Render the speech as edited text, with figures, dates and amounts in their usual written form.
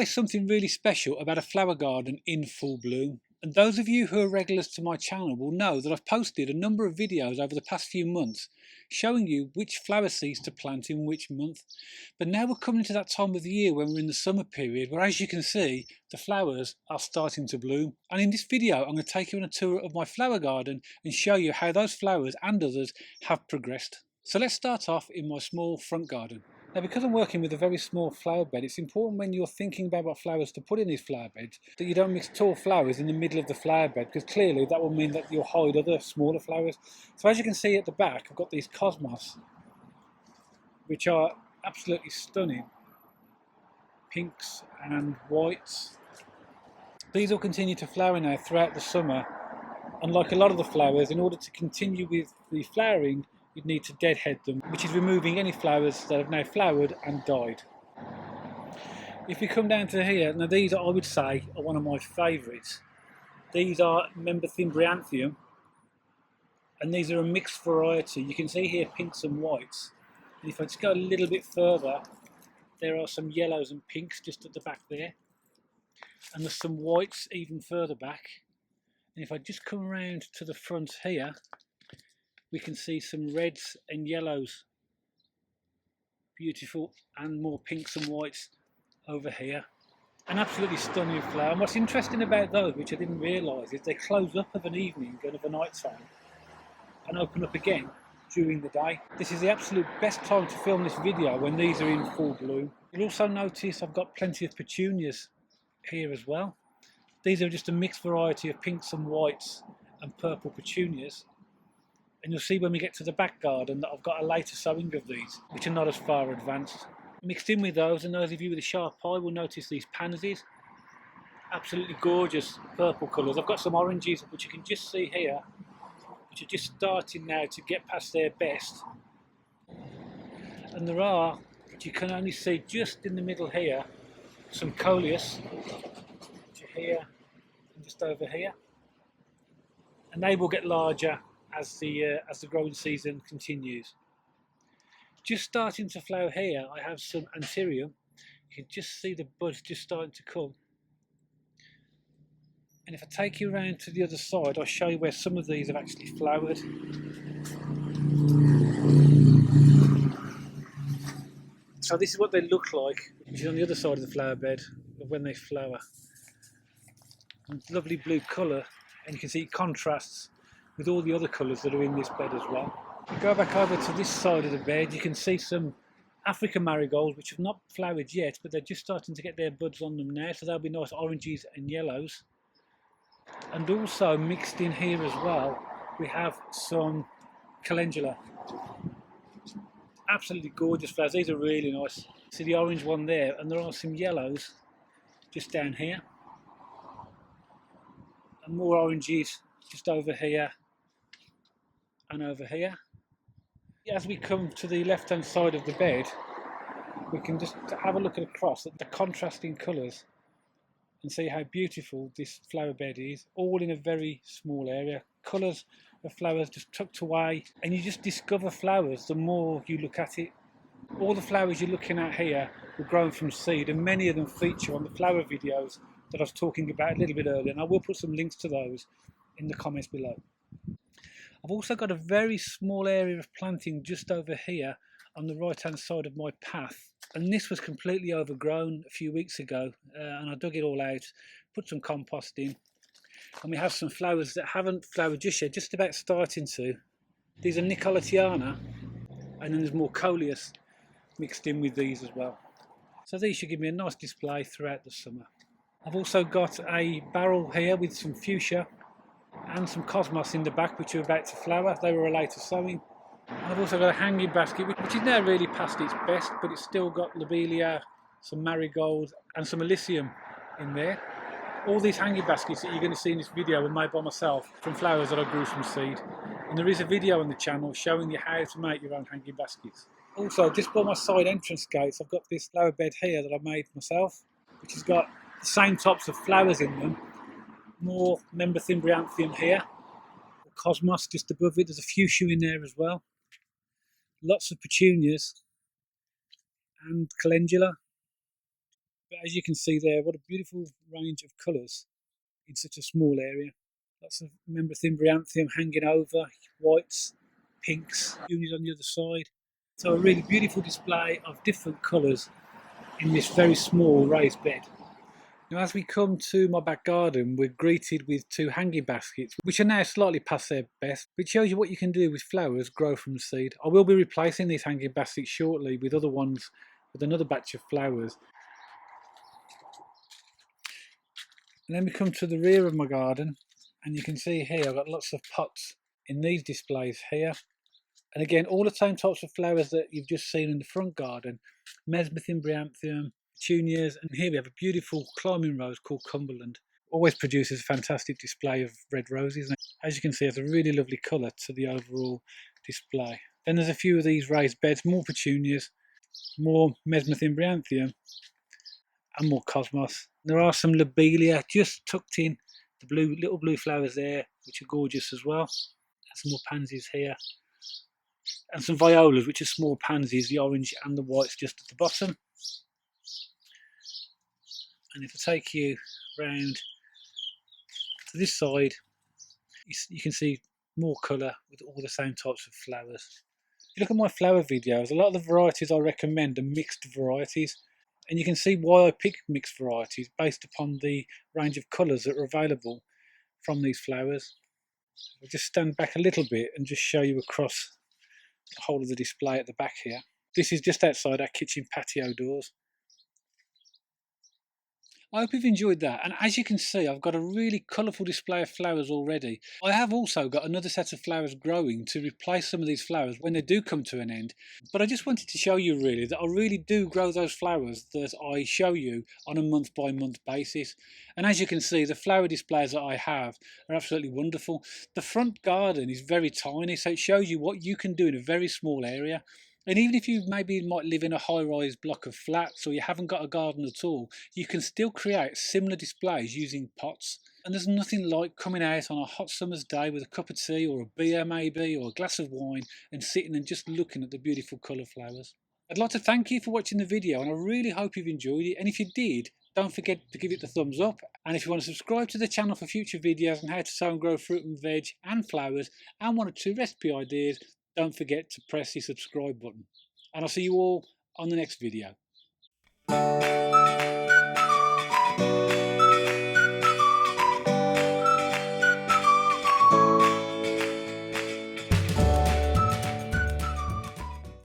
always something really special about a flower garden in full bloom. And those of you who are regulars to my channel will know that I've posted a number of videos over the past few months showing you which flower seeds to plant in which month. But now we're coming to that time of the year when we're in the summer period where, as you can see, the flowers are starting to bloom. And in this video I'm going to take you on a tour of my flower garden and show you how those flowers and others have progressed. So let's start off in my small front garden. Now, because I'm working with a very small flower bed, it's important when you're thinking about what flowers to put in these flower beds that you don't mix tall flowers in the middle of the flower bed, because clearly that will mean that you'll hide other smaller flowers. So as you can see at the back, I've got these cosmos, which are absolutely stunning. Pinks and whites. These will continue to flower now throughout the summer. Unlike a lot of the flowers, in order to continue with the flowering, you'd need to deadhead them, which is removing any flowers that have now flowered and died. If we come down to here, now these I would say are one of my favourites. These are Membethymbrianthium, and these are a mixed variety. You can see here pinks and whites. And if I just go a little bit further, there are some yellows and pinks just at the back there. And there's some whites even further back. And if I just come around to the front here, we can see some reds and yellows, beautiful, and more pinks and whites over here. An absolutely stunning flower. And what's interesting about those, which I didn't realise, is they close up of an evening and of a night time and open up again during the day. This is the absolute best time to film this video, when these are in full bloom. You'll also notice I've got plenty of petunias here as well. These are just a mixed variety of pinks and whites and purple petunias. And you'll see when we get to the back garden that I've got a later sowing of these, which are not as far advanced. Mixed in with those, and those of you with a sharp eye will notice these pansies. Absolutely gorgeous purple colours. I've got some oranges, which you can just see here, which are just starting now to get past their best. And there are, which you can only see just in the middle here, some coleus, which are here and just over here. And they will get larger as the growing season continues. Just starting to flower here, I have some anthurium. You can just see the buds just starting to come. And if I take you around to the other side, I'll show you where some of these have actually flowered. So this is what they look like, which is on the other side of the flower bed when they flower. And lovely blue colour, and you can see it contrasts with all the other colours that are in this bed as well. If you go back over to this side of the bed, you can see some African marigolds, which have not flowered yet, but they're just starting to get their buds on them now, so they'll be nice oranges and yellows. And also mixed in here as well, we have some calendula. Absolutely gorgeous flowers. These are really nice. See the orange one there, and there are some yellows just down here, and more oranges just over here and over here. As we come to the left hand side of the bed, we can just have a look across at the contrasting colours and see how beautiful this flower bed is, all in a very small area. Colours of flowers just tucked away, and you just discover flowers the more you look at it. All the flowers you're looking at here were grown from seed, and many of them feature on the flower videos that I was talking about a little bit earlier, and I will put some links to those in the comments below. I've also got a very small area of planting just over here on the right hand side of my path, and this was completely overgrown a few weeks ago, and I dug it all out, put some compost in, and we have some flowers that haven't flowered just yet, just about starting to. These are Nicolatiana, and then there's more coleus mixed in with these as well. So these should give me a nice display throughout the summer. I've also got a barrel here with some fuchsia and some cosmos in the back, which are about to flower. They were a later sowing. And I've also got a hanging basket, which is now really past its best, but it's still got lobelia, some marigolds and some alyssium in there. All these hanging baskets that you're going to see in this video were made by myself from flowers that I grew from seed. And there is a video on the channel showing you how to make your own hanging baskets. Also, just by my side entrance gates, I've got this flower bed here that I made myself, which has got the same types of flowers in them. More Membethymbrianthium here, cosmos just above it. There's a fuchsia in there as well. Lots of petunias and calendula. But As you can see there, what a beautiful range of colours in such a small area. Lots of Membranthembrianthium hanging over, whites, pinks, peonies on the other side. So a really beautiful display of different colours in this very small raised bed. Now as we come to my back garden, we're greeted with two hanging baskets, which are now slightly past their best, which shows you what you can do with flowers grow from seed. I will be replacing these hanging baskets shortly with other ones with another batch of flowers. And then we come to the rear of my garden, and you can see here I've got lots of pots in these displays here. And again, all the same types of flowers that you've just seen in the front garden. Mesmethymbrianthium, Petunias, and here we have a beautiful climbing rose called Cumberland. Always produces a fantastic display of red roses. As you can see, it's a really lovely colour to the overall display. Then there's a few of these raised beds, more Petunias, more Mesmethymbrianthium, and more Cosmos. There are some Lobelia just tucked in, the little blue flowers there, which are gorgeous as well. And some more pansies here. And some violas, which are small pansies, the orange and the whites just at the bottom. And if I take you round to this side, you can see more colour with all the same types of flowers. If you look at my flower videos, a lot of the varieties I recommend are mixed varieties. And you can see why I pick mixed varieties based upon the range of colours that are available from these flowers. I'll just stand back a little bit and just show you across the whole of the display at the back here. This is just outside our kitchen patio doors. I hope you've enjoyed that, and as you can see, I've got a really colourful display of flowers already. I have also got another set of flowers growing to replace some of these flowers when they do come to an end, but I just wanted to show you really that I really do grow those flowers that I show you on a month by month basis. And as you can see, the flower displays that I have are absolutely wonderful. The front garden is very tiny, so it shows you what you can do in a very small area. And even if you maybe might live in a high-rise block of flats or you haven't got a garden at all, you can still create similar displays using pots. And there's nothing like coming out on a hot summer's day with a cup of tea or a beer maybe, or a glass of wine, and sitting and just looking at the beautiful colour flowers. I'd like to thank you for watching the video, and I really hope you've enjoyed it. And if you did, don't forget to give it the thumbs up. And if you want to subscribe to the channel for future videos on how to sow and grow fruit and veg and flowers, and 1 or 2 recipe ideas, don't forget to press the subscribe button. And I'll see you all on the next video.